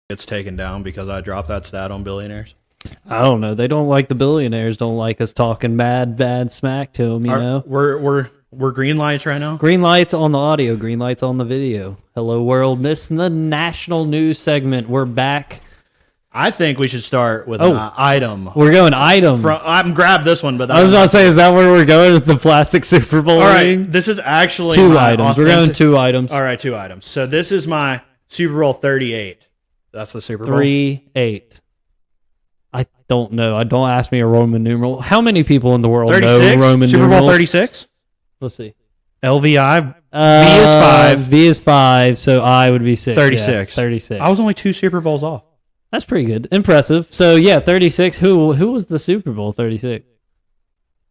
gets taken down because I dropped that stat on billionaires? I don't know. They don't like the billionaires. Don't like us talking bad smack to them. You know, we're green lights right now. Green lights on the audio. Green lights on the video. Hello world, missing the national news segment. We're back. I think we should start with an item. We're going item. I'm grabbed this one, but I was about to say, is that where we're going with the plastic Super Bowl? All right, ring? this is actually two items. We're going 2 items. All right, 2 items. So this is my Super Bowl 38. That's the Super Bowl. 38. I don't know. Don't ask me a Roman numeral. How many people in the world 36? know Roman Super numerals? Bowl 36? Let's see. LVI. V is 5. V is 5, so I would be 6. 36. Yeah, 36. I was only 2 Super Bowls off. That's pretty good. Impressive. So, yeah, 36. Who was the Super Bowl 36?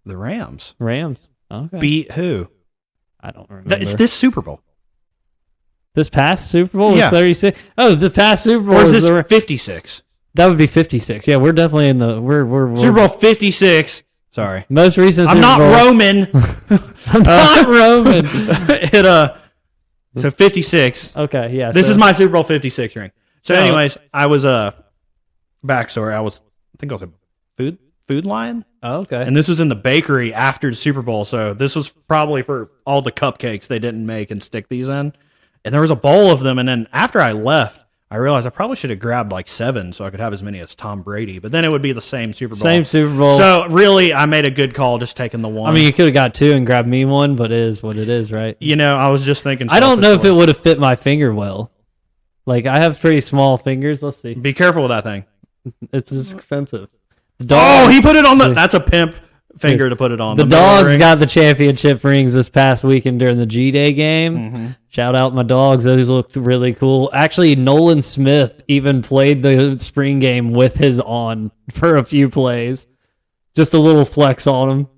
The Rams. Rams. Okay. Beat who? I don't remember. It's this Super Bowl. This past Super Bowl Yeah. was 36? Oh, the past Super Bowl or is was this 56? That would be 56. Yeah, we're definitely in the... We're Super Bowl 56. Sorry. Most recent Super I'm not Bowl. Roman. I'm not Roman. So 56. Okay, yeah. This is my Super Bowl 56 ring. So anyways, I was backstory. I think I was a food lion. Oh, okay. And this was in the bakery after the Super Bowl. So this was probably for all the cupcakes they didn't make and stick these in. And there was a bowl of them. And then after I left, I realized I probably should have grabbed like 7 so I could have as many as Tom Brady. But then it would be the same Super Bowl. Same Super Bowl. So really, I made a good call just taking the one. I mean, you could have got 2 and grabbed me one, but it is what it is, right? You know, I was just thinking. I don't know if it would have fit my finger well. Like, I have pretty small fingers. Let's see. Be careful with that thing. It's expensive. Oh, he put it on the... That's a pimp finger to put it on. The dogs got the championship rings this past weekend during the G-Day game. Mm-hmm. Shout out my dogs. Those looked really cool. Actually, Nolan Smith even played the spring game with his on for a few plays. Just a little flex on him.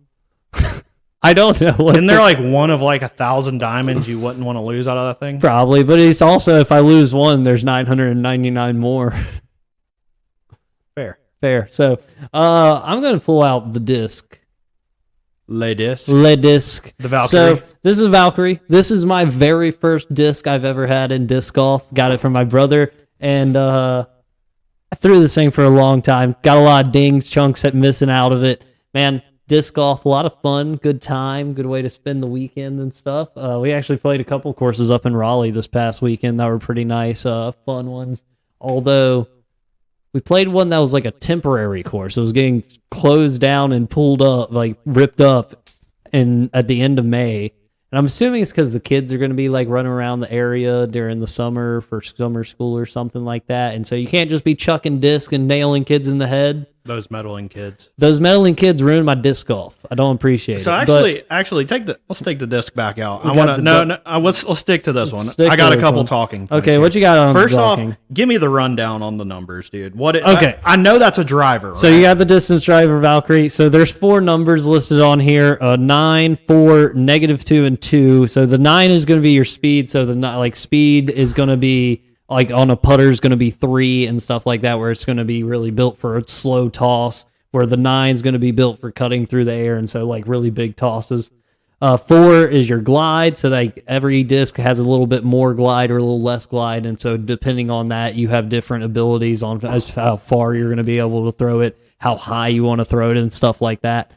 I don't know. Isn't there like one of like 1,000 diamonds you wouldn't want to lose out of that thing? Probably, but it's also, if I lose one, there's 999 more. Fair. So, I'm going to pull out the disc. Le disc. The Valkyrie. So, this is a Valkyrie. This is my very first disc I've ever had in disc golf. Got it from my brother, and I threw this thing for a long time. Got a lot of dings, chunks missing out of it. Man, disc golf, a lot of fun, good time, good way to spend the weekend and stuff. We actually played a couple courses up in Raleigh this past weekend that were pretty nice, fun ones. Although, we played one that was like a temporary course. It was getting closed down and pulled up, like ripped up at the end of May. And I'm assuming it's because the kids are going to be like running around the area during the summer for summer school or something like that. And so you can't just be chucking disc and nailing kids in the head. Those meddling kids. Those meddling kids ruined my disc golf. I don't appreciate it. So actually, let's take the disc back out. Let's stick to this one. I got a couple talking points Okay, here. what you got on First off, talking? give me the rundown on the numbers, dude. Okay. I know that's a driver. So right? you got the distance driver Valkyrie. So there's 4 numbers listed on here: 9, 4, -2, and 2. So the 9 is going to be your speed. So the speed is going to be like on a putter is going to be 3 and stuff like that, where it's going to be really built for a slow toss. Where the 9 is going to be built for cutting through the air, and so like really big tosses. 4 is your glide, so like every disc has a little bit more glide or a little less glide, and so depending on that, you have different abilities on how far you're going to be able to throw it, how high you want to throw it, and stuff like that.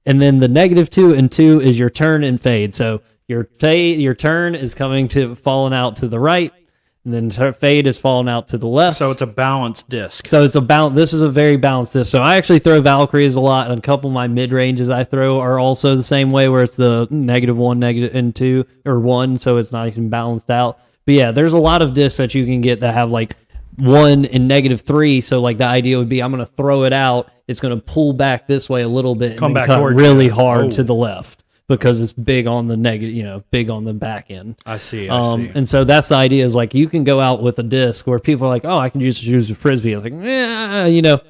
And then the -2 and 2 is your turn and fade. So your turn is falling out to the right, and then fade is falling out to the left. So it's a balanced disc. So it's this is a very balanced disc. So I actually throw Valkyries a lot, and a couple of my mid-ranges I throw are also the same way, where it's the -1, and 2, or 1, so it's not even balanced out. But yeah, there's a lot of discs that you can get that have like 1 and -3, so like the idea would be I'm going to throw it out, it's going to pull back this way a little bit, Come and back cut towards really you. hard to the left. Because it's big on the negative, big on the back end. I see. And so that's the idea, is like you can go out with a disc where people are like, oh, I can just use a Frisbee. I was like,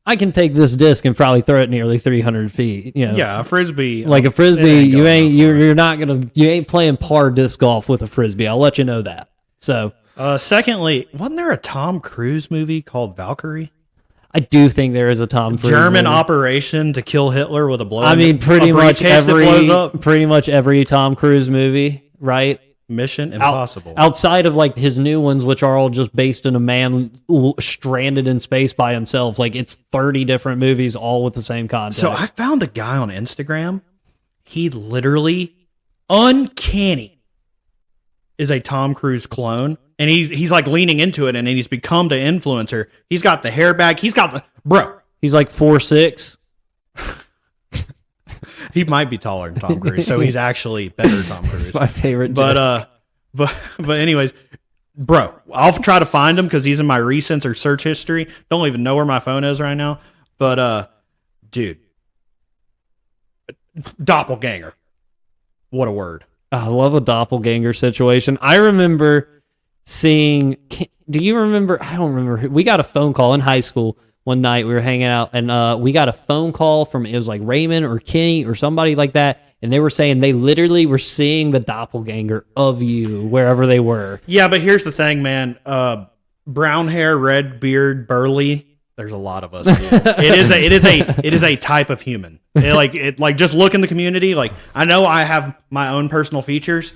I can take this disc and probably throw it nearly 300 feet. Yeah, a Frisbee. Like a Frisbee, you ain't playing par disc golf with a Frisbee. I'll let you know that. So, secondly, wasn't there a Tom Cruise movie called Valkyrie? I do think there is a Tom Cruise German movie. operation to kill Hitler with a blow. I mean, pretty much every Tom Cruise movie, right? Mission Impossible. Outside of like his new ones, which are all just based in a man stranded in space by himself. Like it's 30 different movies, all with the same context. So I found a guy on Instagram. He literally, uncanny, is a Tom Cruise clone. And he's like leaning into it, and he's become the influencer. He's got the hair back. He's got the... Bro. He's like 4'6". He might be taller than Tom Cruise, so he's actually better Tom Cruise. It's my favorite. But anyways, bro, I'll try to find him because he's in my recents or search history. Don't even know where my phone is right now. But dude, doppelganger. What a word. I love a doppelganger situation. I remember seeing. Do you remember? I don't remember. We got a phone call in high school. One night we were hanging out, and we got a phone call from, it was like Raymond or Kenny or somebody like that, and they were saying they literally were seeing the doppelganger of you wherever they were. Yeah, but here's the thing, man. Brown hair, red beard, burly. There's a lot of us. It is a type of human. Like just look in the community. Like I know I have my own personal features.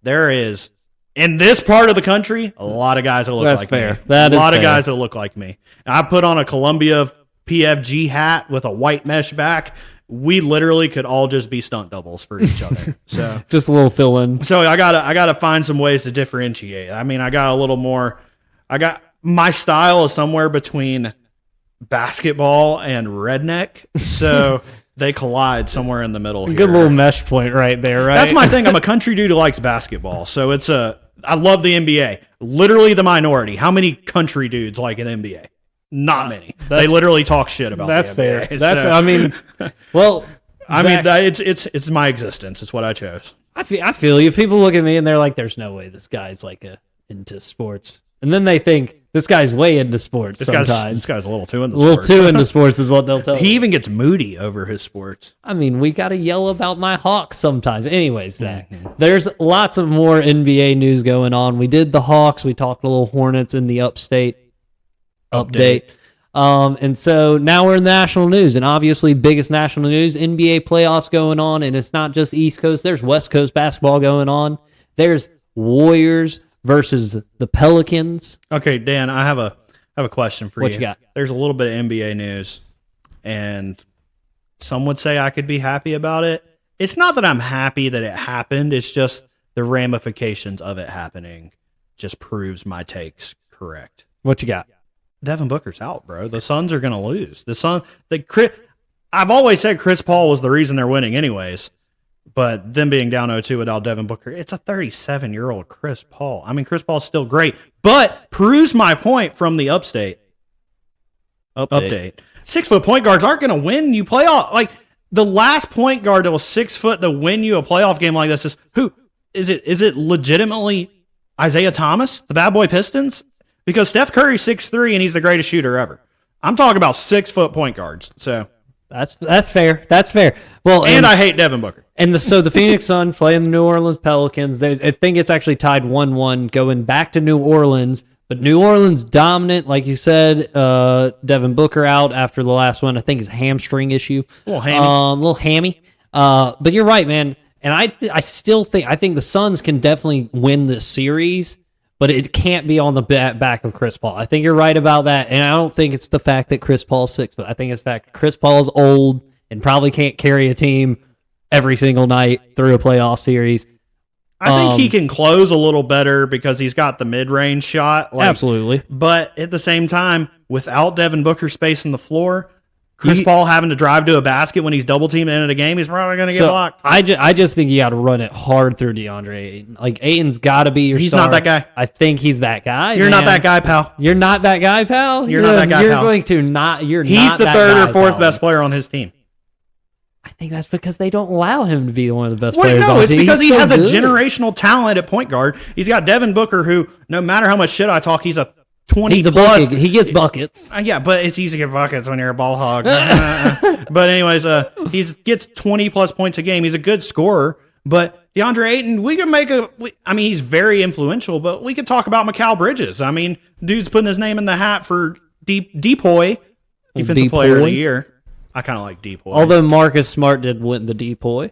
There is. In this part of the country, a lot of guys that look like me. A lot of guys that look like me. I put on a Columbia PFG hat with a white mesh back. We literally could all just be stunt doubles for each other. So just a little fill in. So I gotta find some ways to differentiate. I mean, I got a little more. My style is somewhere between basketball and redneck. So they collide somewhere in the middle. Here. Good little mesh point right there, right? That's my thing. I'm a country dude who likes basketball. So I love the NBA. Literally the minority. How many country dudes like an NBA? Not many. They literally talk shit about that's the NBA. Fair. That's I mean, well, I mean, it's my existence. It's what I chose. I feel you. People look at me and they're like, "There's no way this guy's like into sports," and then they think this guy's way into sports. This guy's a little too into sports. A little too into sports is what they'll tell. He even gets moody over his sports. I mean, we got to yell about my Hawks sometimes. Anyways, there's lots of more NBA news going on. We did the Hawks. We talked a little Hornets in the update. And so now we're in the national news, and obviously biggest national news, NBA playoffs going on, and it's not just East Coast. There's West Coast basketball going on. There's Warriors versus the Pelicans. Okay, Dan, I have a question for you. What you got? There's a little bit of NBA news, and some would say I could be happy about it. It's not that I'm happy that it happened. It's just the ramifications of it happening just proves my takes correct. What you got? Devin Booker's out, bro. The Suns are going to lose. I've always said Chris Paul was the reason they're winning anyways, but them being down 0-2 without Devin Booker, it's a 37-year-old Chris Paul. I mean, Chris Paul's still great, but proves my point from the update. 6-foot point guards aren't going to win you playoff. Like, the last point guard that was 6 foot to win you a playoff game like this is who? Is it legitimately Isaiah Thomas, the bad boy Pistons? Because Steph Curry's 6'3" and he's the greatest shooter ever. I'm talking about 6-foot point guards. So that's fair. That's fair. Well, and I hate Devin Booker. And so the Phoenix Suns playing the New Orleans Pelicans. I think it's actually tied 1-1 going back to New Orleans. But New Orleans dominant, like you said. Devin Booker out after the last one. I think it's a hamstring issue. A little hammy. But you're right, man. And I still think the Suns can definitely win this series. But it can't be on the back of Chris Paul. I think you're right about that. And I don't think it's the fact that Chris Paul's 6 foot. I think it's the fact that Chris Paul's old and probably can't carry a team every single night through a playoff series. I think he can close a little better because he's got the mid-range shot. Absolutely. But at the same time, without Devin Booker spacing the floor, Chris Paul having to drive to a basket when he's double teamed in a game, he's probably going to get blocked. I just think you got to run it hard through DeAndre Ayton. Like, Ayton's got to be your He's star. not that guy. I think he's that guy. You're not that guy, pal. You're not that guy, pal. You're not that guy, You're pal. going to not. You're He's not the that third guy, or fourth pal. best player on his team. I think that's because they don't allow him to be one of the best players on the it's team. because He's he so has good. a generational talent at point guard. He's got Devin Booker, who, no matter how much shit I talk, he's a 20 He's a plus. bucket. He gets buckets. Yeah, but it's easy to get buckets when you're a ball hog. But anyways, he gets 20 plus points a game. He's a good scorer. But DeAndre Ayton, we could he's very influential, but we could talk about Mikal Bridges. I mean, dude's putting his name in the hat for Depoy, Defensive Player of the Year. I kind of like Depoy. Although Marcus Smart did win the Depoy.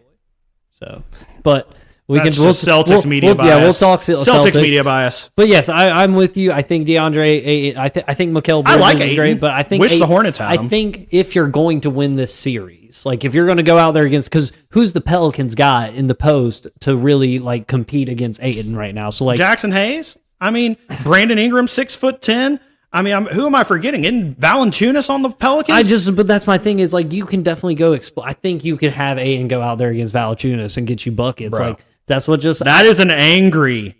So, but That's just Celtics media bias. Yeah, we'll talk Celtics media bias. But yes, I'm with you. I think DeAndre. I think Mikal Bridges like is great, but I think wish the Hornets had him. I think if you're going to win this series, like if you're going to go out there against, because who's the Pelicans got in the post to really like compete against Ayton right now? So like Jackson Hayes. I mean, Brandon Ingram, 6'10". I mean, who am I forgetting? Isn't Valanciunas on the Pelicans? But that's my thing is like you can definitely go. I think you could have Ayton go out there against Valanciunas and get you buckets. Bro. Like that's what just that is an angry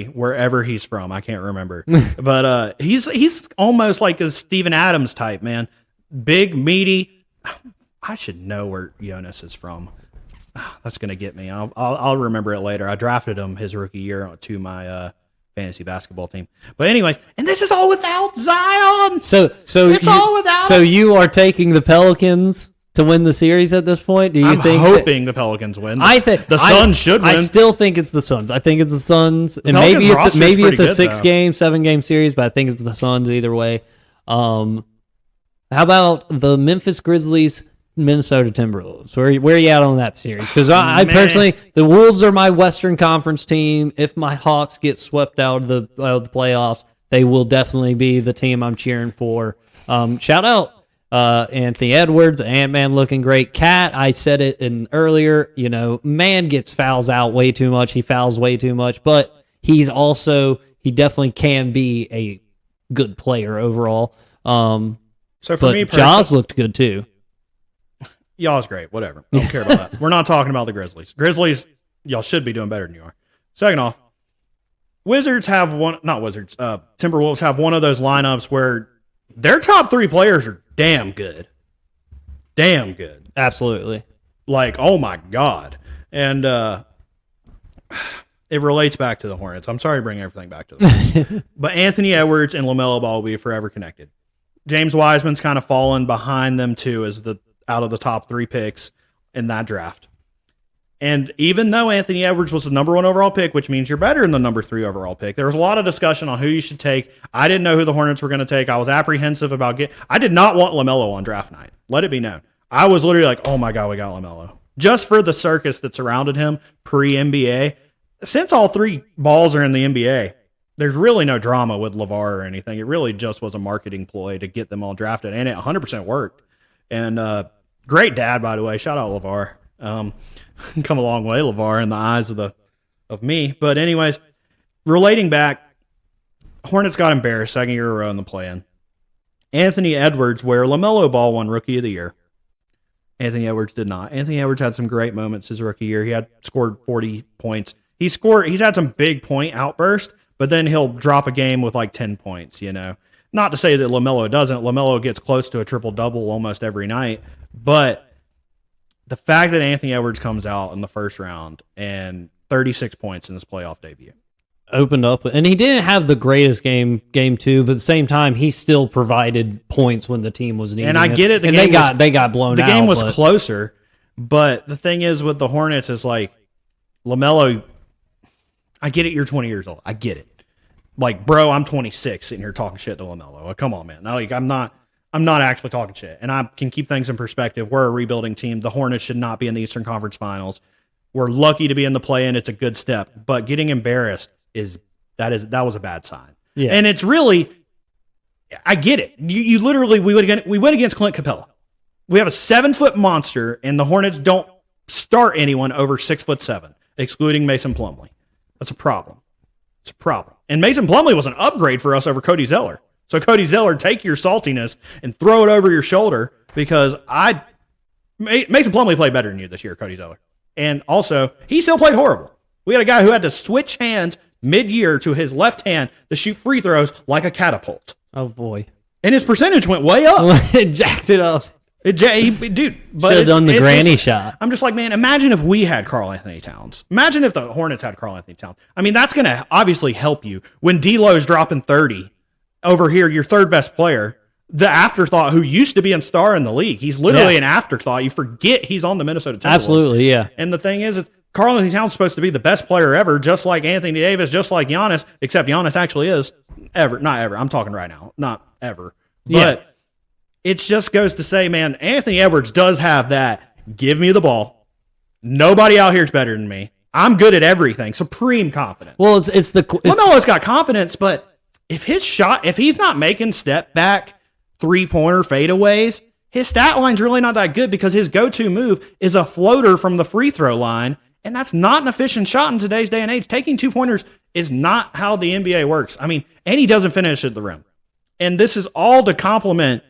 wherever he's from. I can't remember, but he's almost like a Steven Adams type man, big, meaty. I should know where Jonas is from. That's gonna get me. I'll remember it later. I drafted him his rookie year to my fantasy basketball team. But anyways, and this is all without Zion. So it's all without. So you are taking the Pelicans to win the series at this point? Do you I'm think hoping the Pelicans win. I think the Suns should win. I still think it's the Suns. I think it's the Suns, and Pelicans maybe it's a good, 7-game series, but I think it's the Suns either way. How about the Memphis Grizzlies, Minnesota Timberwolves? Where are you at on that series? Because I personally, the Wolves are my Western Conference team. If my Hawks get swept out of the playoffs, they will definitely be the team I'm cheering for. Shout out Anthony Edwards, Ant-Man looking great. Cat, I said it in earlier, man gets fouls out way too much. He fouls way too much, but he definitely can be a good player overall. So for me, Jaws looked good too. Y'all's great. Whatever. I don't care about that. We're not talking about the Grizzlies. Grizzlies, y'all should be doing better than you are. Second off, Timberwolves have one of those lineups where their top 3 players are damn good. Damn good. Absolutely. Like, oh my God. And it relates back to the Hornets. I'm sorry to bring everything back to them. But Anthony Edwards and LaMelo Ball will be forever connected. James Wiseman's kind of fallen behind them too as out of the top 3 picks in that draft. And even though Anthony Edwards was the number 1 overall pick, which means you're better than the number 3 overall pick, there was a lot of discussion on who you should take. I didn't know who the Hornets were going to take. I was apprehensive about I did not want LaMelo on draft night. Let it be known. I was literally like, oh my God, we got LaMelo. Just for the circus that surrounded him pre-NBA. Since all 3 balls are in the NBA, there's really no drama with LeVar or anything. It really just was a marketing ploy to get them all drafted, and it 100% worked. And great dad, by the way. Shout out LeVar. Come a long way, LeVar, in the eyes of me. But anyways, relating back, Hornets got embarrassed second year in a row in the play-in. Anthony Edwards, where LaMelo Ball won Rookie of the Year. Anthony Edwards did not. Anthony Edwards had some great moments his rookie year. He had scored 40 points. He's had some big point outbursts, but then he'll drop a game with like 10 points, Not to say that LaMelo doesn't. LaMelo gets close to a triple-double almost every night. But the fact that Anthony Edwards comes out in the first round and 36 points in his playoff debut. Opened up, and he didn't have the greatest game 2, but at the same time, he still provided points when the team was needing. And I get it. They got blown out. The game was closer, but the thing is with the Hornets is like LaMelo. I get it. You're 20 years old. I get it. Like, bro, I'm 26 sitting here talking shit to LaMelo. Like, come on, man. Like, I'm not actually talking shit. And I can keep things in perspective. We're a rebuilding team. The Hornets should not be in the Eastern Conference Finals. We're lucky to be in the play-in. It's a good step. But getting embarrassed that was a bad sign. Yeah. And it's really, I get it. You literally, we went against Clint Capella. We have a 7-foot monster, and the Hornets don't start anyone over 6'7", excluding Mason Plumlee. That's a problem. It's a problem. And Mason Plumlee was an upgrade for us over Cody Zeller. So Cody Zeller, take your saltiness and throw it over your shoulder, because Mason Plumlee played better than you this year, Cody Zeller. And also, he still played horrible. We had a guy who had to switch hands mid-year to his left hand to shoot free throws like a catapult. Oh, boy. And his percentage went way up. It jacked it up. Dude, but should have done the granny shot. I'm just like, man, imagine if we had Karl Anthony Towns. Imagine if the Hornets had Karl Anthony Towns. I mean, that's going to obviously help you. When D'Lo's dropping 30 over here, your third best player, the afterthought who used to be a star in the league. He's literally an afterthought. You forget he's on the Minnesota Timberwolves. Absolutely, yeah. And the thing is, Karl Anthony Towns is supposed to be the best player ever, just like Anthony Davis, just like Giannis, except Giannis actually is not ever. I'm talking right now, not ever. But it just goes to say, man, Anthony Edwards does have that. Give me the ball. Nobody out here is better than me. I'm good at everything. Supreme confidence. Well, it's Lamelo's got confidence, but if he's not making step back 3-pointer fadeaways, his stat line's really not that good because his go-to move is a floater from the free throw line, and that's not an efficient shot in today's day and age. Taking 2-pointers is not how the NBA works. I mean, and he doesn't finish at the rim. And this is all to compliment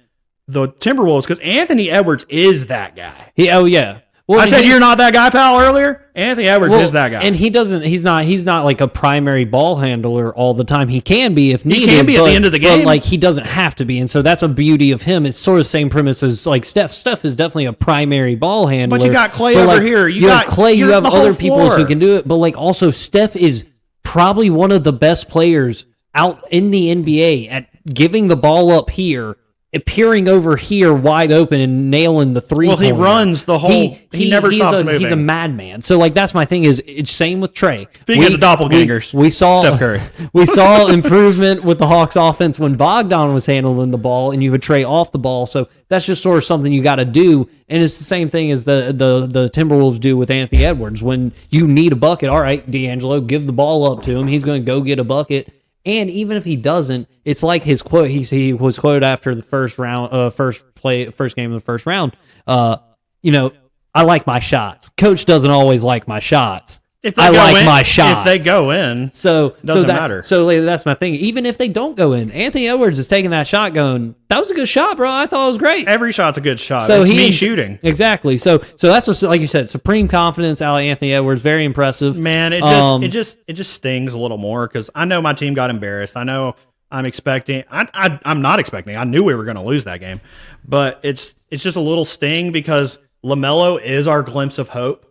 the Timberwolves because Anthony Edwards is that guy. Oh, yeah. Well, I said you're not that guy, pal, earlier. Anthony Edwards is that guy, and he's not like a primary ball handler all the time. He can be if needed. He can be at the end of the game, but like he doesn't have to be, and so that's a beauty of him. It's sort of the same premise as like Steph. Steph is definitely a primary ball handler. But you got Clay over here. You got Clay. You have other people who can do it. But like also, Steph is probably one of the best players out in the NBA at giving the ball up here, appearing over here wide open and nailing the three-pointer. Well, he runs the whole. He never stops moving. He's a madman. So, like, that's my thing. It's same with Trey. Speaking of the doppelgangers, we saw Steph Curry. We saw improvement with the Hawks offense when Bogdan was handling the ball, and you would Trey off the ball. So that's just sort of something you got to do. And it's the same thing as the Timberwolves do with Anthony Edwards. When you need a bucket, all right, D'Angelo, give the ball up to him. He's going to go get a bucket. And even if he doesn't, it's like his quote. He was quoted after the first game of the first round. I like my shots. Coach doesn't always like my shots. I like my shots. If they go in, doesn't matter. So that's my thing. Even if they don't go in, Anthony Edwards is taking that shot going, that was a good shot, bro. I thought it was great. Every shot's a good shot. So it's me shooting. Exactly. So that's like you said, supreme confidence out of Anthony Edwards. Very impressive. Man, it just stings a little more because I know my team got embarrassed. I know I'm expecting. I'm not expecting. I knew we were going to lose that game, but it's just a little sting because LaMelo is our glimpse of hope.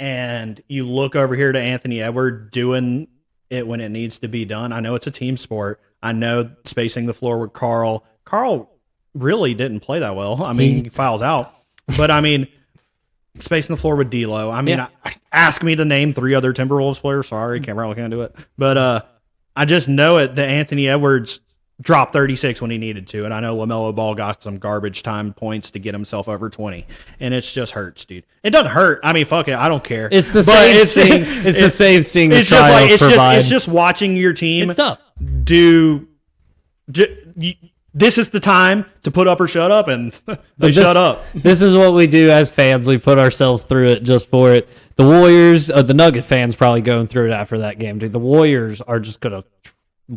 And you look over here to Anthony Edwards doing it when it needs to be done. I know it's a team sport. I know spacing the floor with Carl. Carl really didn't play that well. I mean, he fouls out. But, I mean, spacing the floor with D'Lo. I mean, ask me to name 3 other Timberwolves players. Sorry, can't do it. But I just know it that Anthony Edwards dropped 36 when he needed to. And I know LaMelo Ball got some garbage time points to get himself over 20. And it just hurts, dude. It doesn't hurt. I mean, fuck it. I don't care. It's the same sting. It's the same sting. It's just like it's just watching your team it's tough. This is the time to put up or shut up, and they shut up. This is what we do as fans. We put ourselves through it just for it. The Warriors, the Nugget fans probably going through it after that game, dude. The Warriors are just going to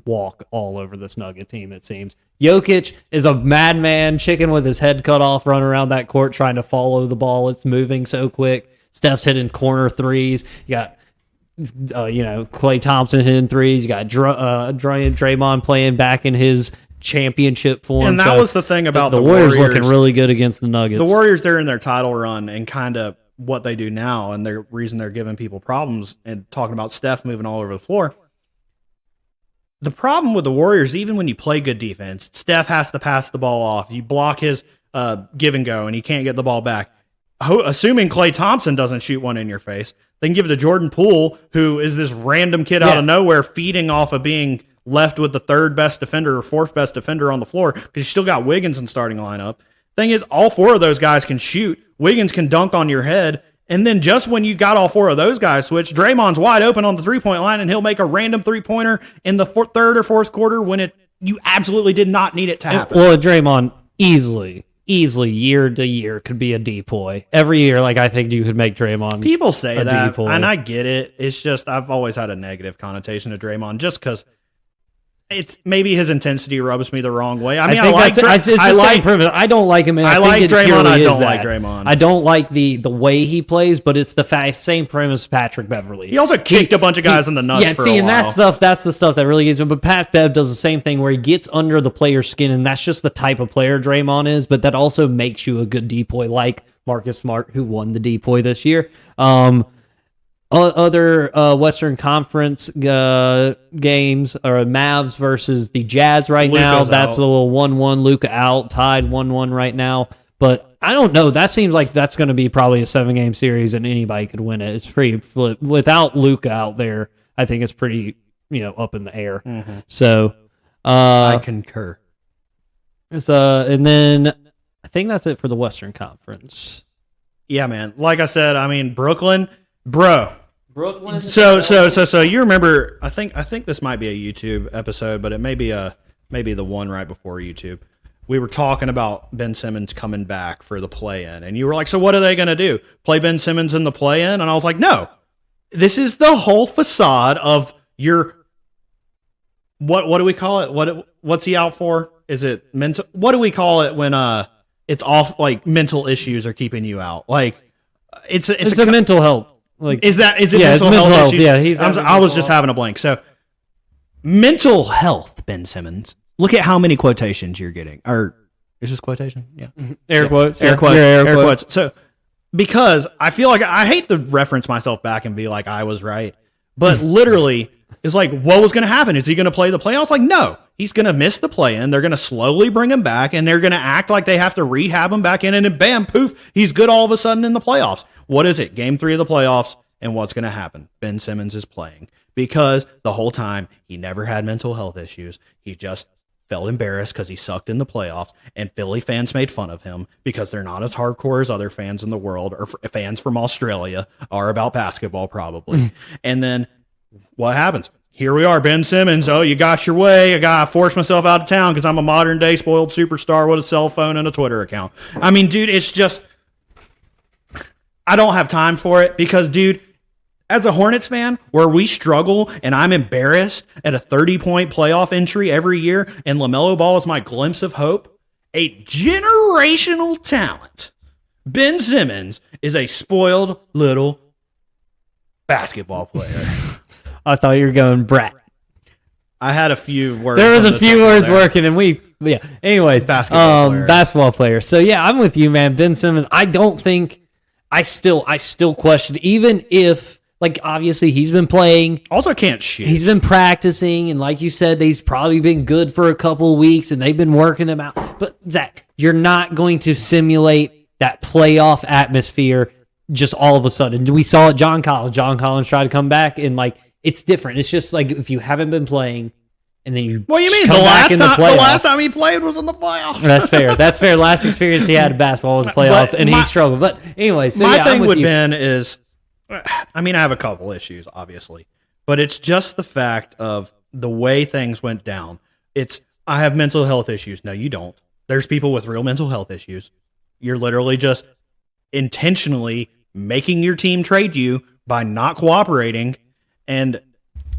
walk all over this Nugget team, it seems. Jokic is a madman, chicken with his head cut off, running around that court trying to follow the ball. It's moving so quick. Steph's hitting corner threes. You got, Klay Thompson hitting threes. You got Draymond playing back in his championship form. And that was the thing about the Warriors looking really good against the Nuggets. The Warriors, they're in their title run and kind of what they do now, and the reason they're giving people problems and talking about Steph moving all over the floor. The problem with the Warriors, even when you play good defense, Steph has to pass the ball off. You block his give and go, and he can't get the ball back. Assuming Klay Thompson doesn't shoot one in your face, they can give it to Jordan Poole, who is this random kid out of nowhere feeding off of being left with the 3rd best defender or 4th best defender on the floor because you still got Wiggins in starting lineup. Thing is, all 4 of those guys can shoot. Wiggins can dunk on your head. And then just when you got all 4 of those guys switch, Draymond's wide open on the 3-point line, and he'll make a random 3-pointer in the 3rd or 4th quarter when you absolutely did not need it to happen. Well, Draymond easily year to year could be a depoy. Every year, like I think you could make Draymond. People say that, depoy. And I get it. It's just I've always had a negative connotation to Draymond just because it's maybe his intensity rubs me the wrong way. I mean, I like Draymond. I don't like him. I like Draymond. I don't like Draymond. I don't like the way he plays, but it's the same premise as Patrick Beverly. He also kicked a bunch of guys in the nuts for a while. And that's the stuff that really gets me. But Pat Bev does the same thing where he gets under the player's skin, and that's just the type of player Draymond is. But that also makes you a good depoy, like Marcus Smart, who won the depoy this year. Other Western Conference games are Mavs versus the Jazz now. That's a little 1-1. Luka out, tied 1-1 right now. But I don't know. That seems like that's going to be probably a 7-game series, and anybody could win it. It's pretty flip. Without Luka out there, I think it's pretty up in the air. Mm-hmm. So I concur. And then I think that's it for the Western Conference. Yeah, man. Like I said, I mean Brooklyn, bro. Brooklyn. So you remember? I think this might be a YouTube episode, but it may be the one right before YouTube. We were talking about Ben Simmons coming back for the play-in, and you were like, "So what are they going to do? Play Ben Simmons in the play-in?" And I was like, "No, this is the whole facade of your what do we call it? What's he out for? Is it mental? What do we call it when it's off like mental issues are keeping you out? Like it's a mental health. Like is it yeah, mental health issues? Yeah, I was just having a blank. So mental health, Ben Simmons. Look at how many quotations you're getting. Or is this quotation? Yeah. Air quotes. Air quotes. So because I feel like I hate to reference myself back and be like I was right, but literally it's like what was going to happen? Is he going to play the playoffs? Like no, he's going to miss the play-in. They're going to slowly bring him back, and they're going to act like they have to rehab him back in, and then bam, poof, he's good all of a sudden in the playoffs. What is it? Game 3 of the playoffs, and what's going to happen? Ben Simmons is playing because the whole time he never had mental health issues. He just felt embarrassed because he sucked in the playoffs, and Philly fans made fun of him because they're not as hardcore as other fans in the world, or fans from Australia are about basketball probably. And then what happens? Here we are, Ben Simmons. Oh, you got your way. I got to force myself out of town because I'm a modern day spoiled superstar with a cell phone and a Twitter account. I mean, dude, it's just, I don't have time for it because, dude, as a Hornets fan, where we struggle and I'm embarrassed at a 30-point playoff entry every year and LaMelo Ball is my glimpse of hope, a generational talent, Ben Simmons is a spoiled little basketball player. I thought you were going brat. I had a few words. There was a few words working, and anyways, basketball player. So yeah, I'm with you, man. Ben Simmons. I don't think I still question, even if, like, obviously he's been playing. Also can't shoot. He's been practicing, and like you said, he's probably been good for a couple of weeks, and they've been working him out. But Zach, you're not going to simulate that playoff atmosphere just all of a sudden. We saw it. John Collins tried to come back, and like, it's different. It's just like if you haven't been playing, and then you. What do you mean? The last time he played was in the playoffs. That's fair. That's fair. Last experience he had in basketball was playoffs, and he struggled. But anyway, so my thing with Ben is, I mean, I have a couple issues, obviously, but it's just the fact of the way things went down. I have mental health issues. No, you don't. There's people with real mental health issues. You're literally just intentionally making your team trade you by not cooperating. And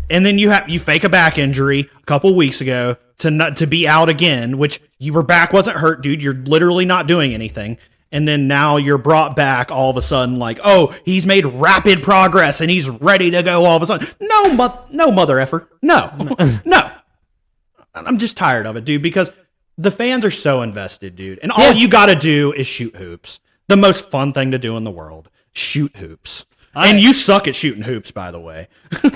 then you fake a back injury a couple weeks ago to be out again, which your back wasn't hurt, dude. You're literally not doing anything. And then now you're brought back all of a sudden like, oh, he's made rapid progress and he's ready to go all of a sudden. No mother effer. No. I'm just tired of it, dude, because the fans are so invested, dude. And all you got to do is shoot hoops. The most fun thing to do in the world. Shoot hoops. And you suck at shooting hoops, by the way.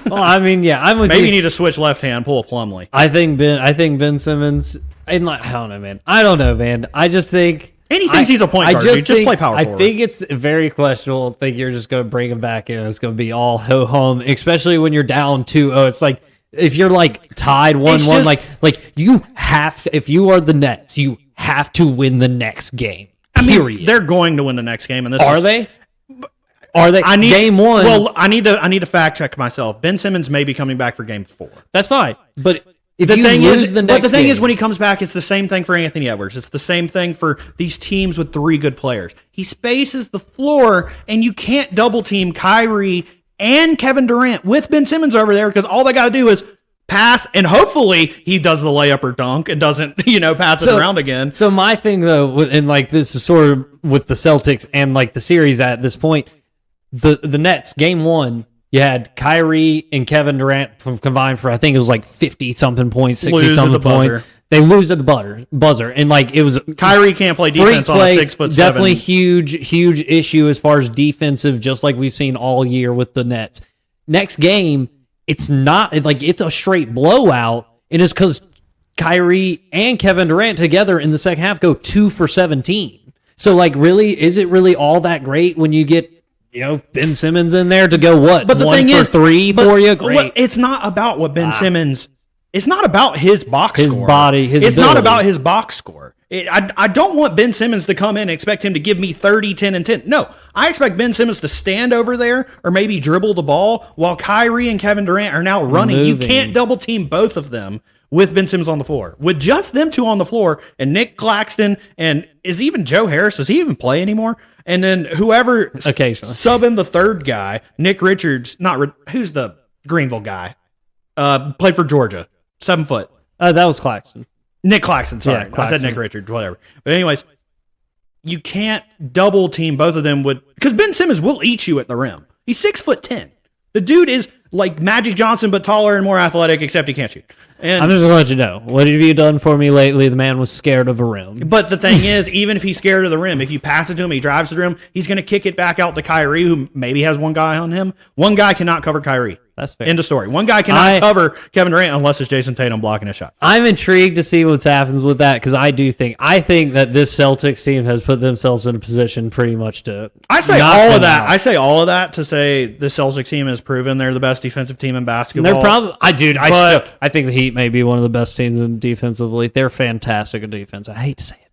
Well, I mean, yeah, I'm with Maybe you. You need to switch left hand, pull a Plumlee. I think Ben Simmons. And like, I don't know, man. I just think he thinks he's a point guard. Dude. Just play power forward. I think it's very questionable. I think you're just going to bring him back in. It's going to be all ho hum, especially when you're down 2-0. It's like if you're like tied 1-1, like you have to, if you are the Nets, you have to win the next game. Period. They're going to win the next game, and they? Are they? Game 1. Well, I need to fact check myself. Ben Simmons may be coming back for game 4. That's fine. But if the you thing lose is, the next but the thing game, is, when he comes back, it's the same thing for Anthony Edwards. It's the same thing for these teams with 3 good players. He spaces the floor, and you can't double team Kyrie and Kevin Durant with Ben Simmons over there because all they got to do is pass, and hopefully he does the layup or dunk and doesn't, pass it around again. So my thing though, and like this is sort of with the Celtics and like the series at this point. The Nets, game 1, you had Kyrie and Kevin Durant combined for, I think it was like 50-something points, 60-something points. They lose at the buzzer. And like it was... Kyrie can't play defense on a 6'7". Definitely huge issue as far as defensive, just like we've seen all year with the Nets. Next game, it's not... like it's a straight blowout. And it's because Kyrie and Kevin Durant together in the second half go 2 for 17. So like really, is it really all that great when you get... Ben Simmons in there to go what? But the 1 thing for is, 3 for you? Great. It's not about what Ben Simmons. It's not about his box score. Body, his It's ability. not about his box score. I don't want Ben Simmons to come in and expect him to give me 30, 10, and 10. No, I expect Ben Simmons to stand over there or maybe dribble the ball while Kyrie and Kevin Durant are now running. You can't double team both of them with Ben Simmons on the floor. With just them two on the floor and Nick Claxton and is even Joe Harris, does he even play anymore? And then whoever sub in the third guy, Nick Richards, who's the Greenville guy? Played for Georgia, 7 foot. That was Claxton. Nick Claxton, sorry. Yeah, Claxton. I said Nick Richards, whatever. But anyways, you can't double team both of them because Ben Simmons will eat you at the rim. He's 6'10". The dude is like Magic Johnson, but taller and more athletic, except he can't shoot. And I'm just going to let you know. What have you done for me lately? The man was scared of a rim. But the thing is, even if he's scared of the rim, if you pass it to him, he drives to the rim, he's going to kick it back out to Kyrie, who maybe has one guy on him. One guy cannot cover Kyrie. That's fair. End of story. One guy cannot cover Kevin Durant unless it's Jason Tatum blocking a shot. I'm intrigued to see what happens with that because I think that this Celtics team has put themselves in a position pretty much to. I say all of that. I say all of that to say the Celtics team has proven they're the best defensive team in basketball. They're probably. I think the Heat may be one of the best teams in defensively. They're fantastic at defense. I hate to say it.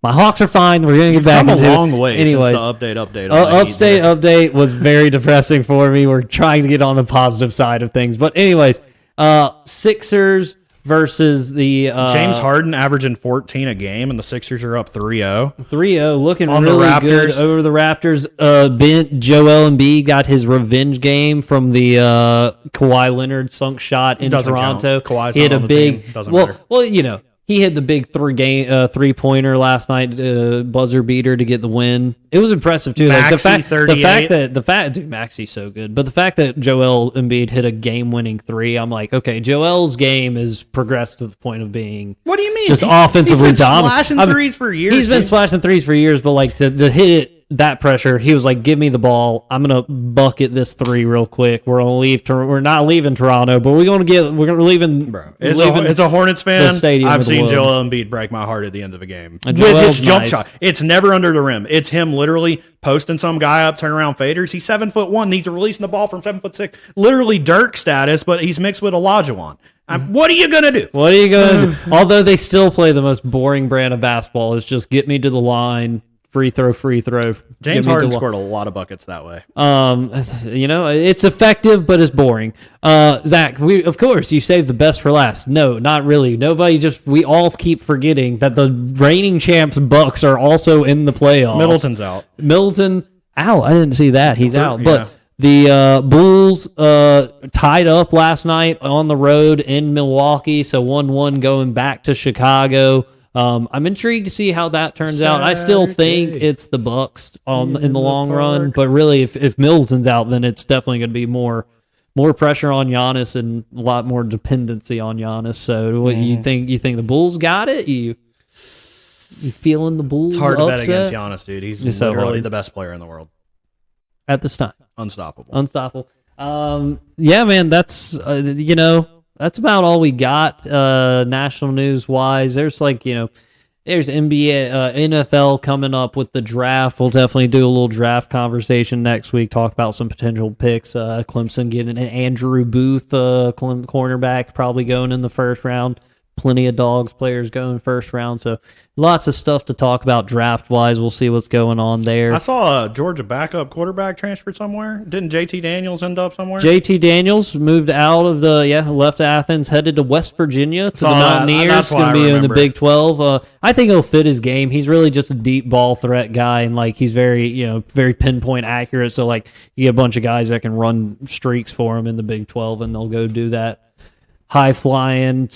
My Hawks are fine. We're going to get back into it. Come a long way Anyways, since the update. Update was very depressing for me. We're trying to get on the positive side of things. But anyways, Sixers versus the... James Harden averaging 14 a game, and the Sixers are up 3-0. 3-0, looking on really the Raptors. Good over the Raptors. Joel Embiid got his revenge game from the Kawhi Leonard sunk shot in Toronto. Kawhi's not on the team. Doesn't matter. Well, you know. He hit the big three-pointer last night, buzzer beater to get the win. It was impressive too. Maxey, the fact, dude, Maxey's so good. But the fact that Joel Embiid hit a game-winning three, I'm like, okay, Joel's game has progressed to the point of being. What do you mean? Just offensively he's been dominant. Splashing threes for years. He's been splashing threes for years, but like to hit it. That pressure, he was like, "Give me the ball. I'm gonna bucket this three real quick. We're gonna leave. We're not leaving Toronto, but we're leaving. Bro, it's a Hornets fan. I've seen Joel Embiid break my heart at the end of a game with his jump shot. It's never under the rim. It's him literally posting some guy up, turn around faders. He's 7'1". He's releasing the ball from 7'6". Literally Dirk status, but he's mixed with Olajuwon. What are you gonna do? What are you gonna do? Although they still play the most boring brand of basketball, is just get me to the line. Free throw. James Harden scored a lot of buckets that way. You know, it's effective, but it's boring. Zach, of course, you saved the best for last. No, not really. We all keep forgetting that the reigning champs Bucks are also in the playoffs. Middleton's out. I didn't see that. He's out. But the Bulls tied up last night on the road in Milwaukee, so 1-1 going back to Chicago. I'm intrigued to see how that turns out. I still think it's the Bucks in the long run, but really, if Middleton's out, then it's definitely going to be more pressure on Giannis and a lot more dependency on Giannis. So, what you think? You think the Bulls got it? You feeling the Bulls? It's hard to bet upset? against Giannis, dude. He's literally the best player in the world at this time. Unstoppable. Yeah, man. That's That's about all we got national news wise. There's there's NBA, NFL coming up with the draft. We'll definitely do a little draft conversation next week. Talk about some potential picks. Clemson getting an Andrew Booth, cornerback, probably going in the first round. Plenty of Dogs players going first round. So lots of stuff to talk about draft wise. We'll see what's going on there. I saw a Georgia backup quarterback transferred somewhere. Didn't JT Daniels end up somewhere? JT Daniels moved out of left Athens, headed to West Virginia to the Mountaineers. That's going to be in the Big 12. I think he'll fit his game. He's really just a deep ball threat guy, and he's very pinpoint accurate. So you get a bunch of guys that can run streaks for him in the Big 12, and they'll go do that. High flying,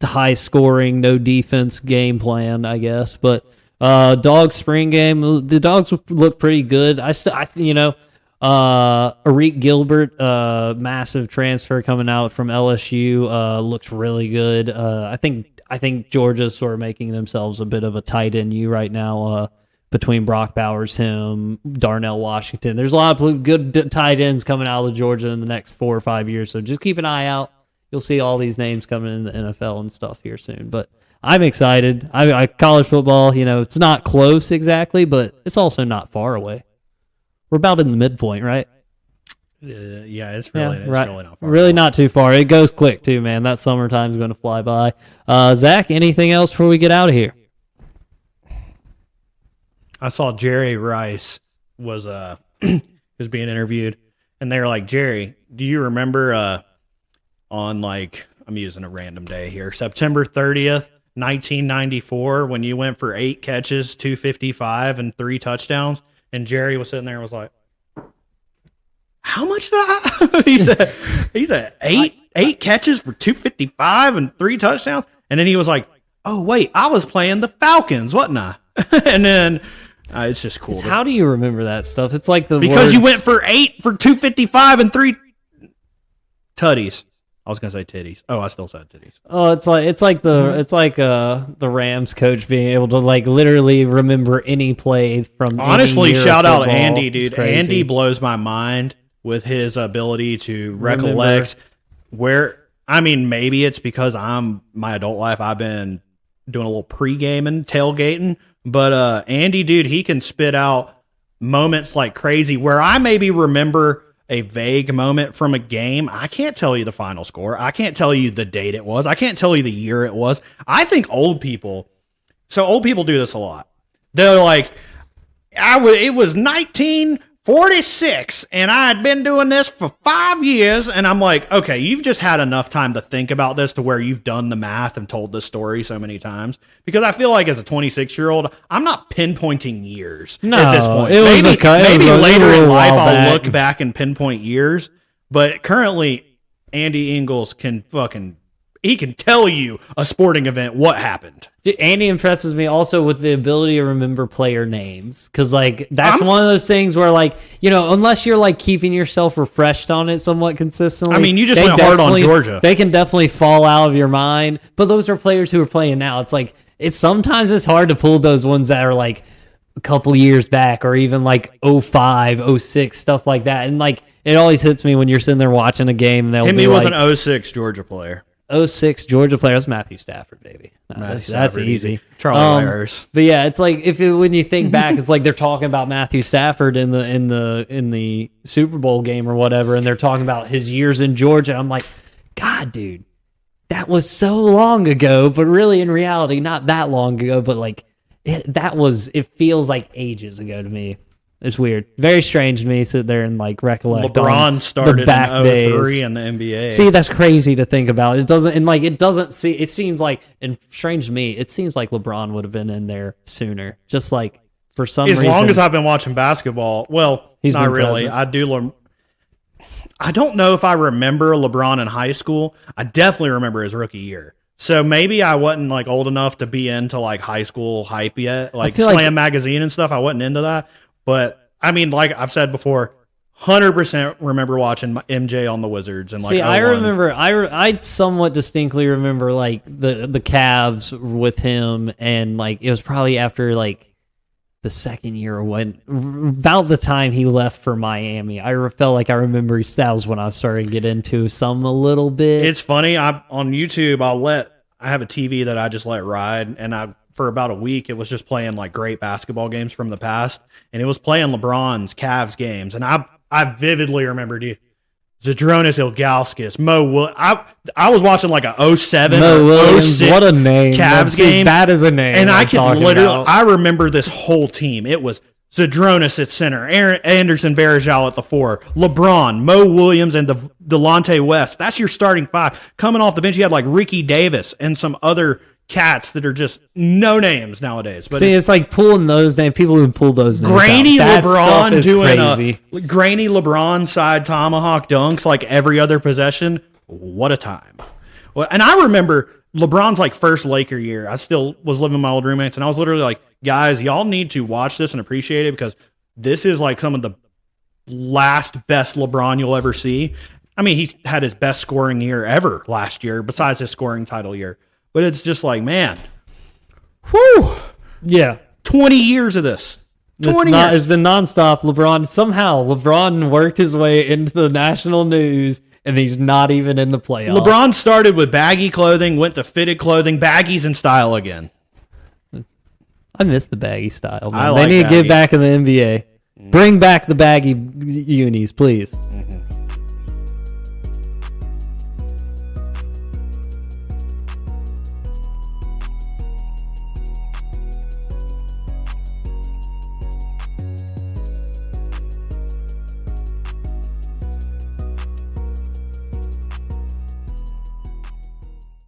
high scoring, no defense game plan, I guess. But Dogs spring game, the Dogs look pretty good. Arik Gilbert, massive transfer coming out from LSU, looks really good. I think Georgia's sort of making themselves a bit of a tight end U right now. Between Brock Bowers, him, Darnell Washington, there's a lot of good tight ends coming out of Georgia in the next 4 or 5 years. So just keep an eye out. You'll see all these names coming in the NFL and stuff here soon. But I'm excited. College football, it's not close exactly, but it's also not far away. We're about in the midpoint, right? Yeah, it's really not far. Really not too far. It goes quick, too, man. That summertime's going to fly by. Zach, anything else before we get out of here? I saw Jerry Rice was was being interviewed, and they were like, Jerry, do you remember on like, I'm using a random day here, September 30th, 1994, when you went for 8 catches, 255, and 3 touchdowns? And Jerry was sitting there and was like, how much did I? he said 8 catches for 255 and 3 touchdowns. And then he was like, oh wait, I was playing the Falcons, wasn't I? And then it's just cool. How do you remember that stuff? It's like because you went for 8 for 255 and 3 tutties. I was gonna say titties. Oh, I still said titties. Oh, it's like the Rams coach being able to like literally remember any play from. Honestly, any year shout of out football. Andy, dude. Andy blows my mind with his ability to recollect where. I mean, maybe it's because my adult life, I've been doing a little pre-gaming, tailgating. But Andy, dude, he can spit out moments like crazy where I maybe remember a vague moment from a game. I can't tell you the final score. I can't tell you the date it was. I can't tell you the year it was. I think old people do this a lot. They're like, it was 1946 and I had been doing this for 5 years. And I'm like, okay, you've just had enough time to think about this to where you've done the math and told this story so many times. Because I feel like as a 26-year-old, I'm not pinpointing years at this point. Maybe later in life I'll look back and pinpoint years. But currently, Andy Ingles can he can tell you a sporting event, what happened. Dude, Andy impresses me also with the ability to remember player names. Because, like, that's one of those things where, like, you know, unless you're, like, keeping yourself refreshed on it somewhat consistently. I mean, you just went hard on Georgia. They can definitely fall out of your mind. But those are players who are playing now. It's like, sometimes it's hard to pull those ones that are, like, a couple years back or even, like, 05, 06, stuff like that. And, like, it always hits me when you're sitting there watching a game and they'll Hit be me with like, an 06 Georgia player. 06 Georgia player. That's Matthew Stafford, baby. No, that's easy. Charlie Ayers. But yeah, it's like when you think back, it's like they're talking about Matthew Stafford in the Super Bowl game or whatever, and they're talking about his years in Georgia. I'm like, God, dude, that was so long ago, but really in reality, not that long ago. But like it feels like ages ago to me. It's weird. Very strange to me to sit there and like recollect. LeBron started in 03 in the NBA. See, that's crazy to think about. It seems like, and strange to me, it seems like LeBron would have been in there sooner. Just like for some reason. As long as I've been watching basketball, well, he's not really. Present. I don't know if I remember LeBron in high school. I definitely remember his rookie year. So maybe I wasn't like old enough to be into like high school hype yet, like Slam magazine and stuff. I wasn't into that. But I mean, like I've said before, 100% remember watching MJ on the Wizards and like. See, I remember, I somewhat distinctly remember like the Cavs with him, and like it was probably after like the second year when about the time he left for Miami. I felt like I remember that was when I started to get into some a little bit. It's funny. On YouTube, I have a TV that I just let ride, and for about a week, it was just playing like great basketball games from the past, and it was playing LeBron's Cavs games, and I vividly remember, dude, Zadronis Ilgauskas, I was watching like a 07 Mo or Williams, 06 what a name. Cavs game. That is a name. And I remember this whole team. It was Zadronis at center, Anderson Varejao at the 4, LeBron, Mo Williams, and Delonte West. That's your starting 5. Coming off the bench, you had like Ricky Davis and some other cats that are just no names nowadays. But see, it's like pulling those names. People who pull those names. Grainy out. LeBron doing grainy LeBron side tomahawk dunks like every other possession. What a time! Well, and I remember LeBron's like first Laker year. I still was living with my old roommates, and I was literally like, guys, y'all need to watch this and appreciate it because this is like some of the last best LeBron you'll ever see. I mean, he had his best scoring year ever last year, besides his scoring title year. But it's just like, man, whew. Yeah. 20 years of this. 20 years. It's been nonstop. LeBron worked his way into the national news, and he's not even in the playoffs. LeBron started with baggy clothing, went to fitted clothing, baggies in style again. I miss the baggy style, man. I like they need baggy. to get back in the NBA. Bring back the baggy unis, please. Mm-hmm.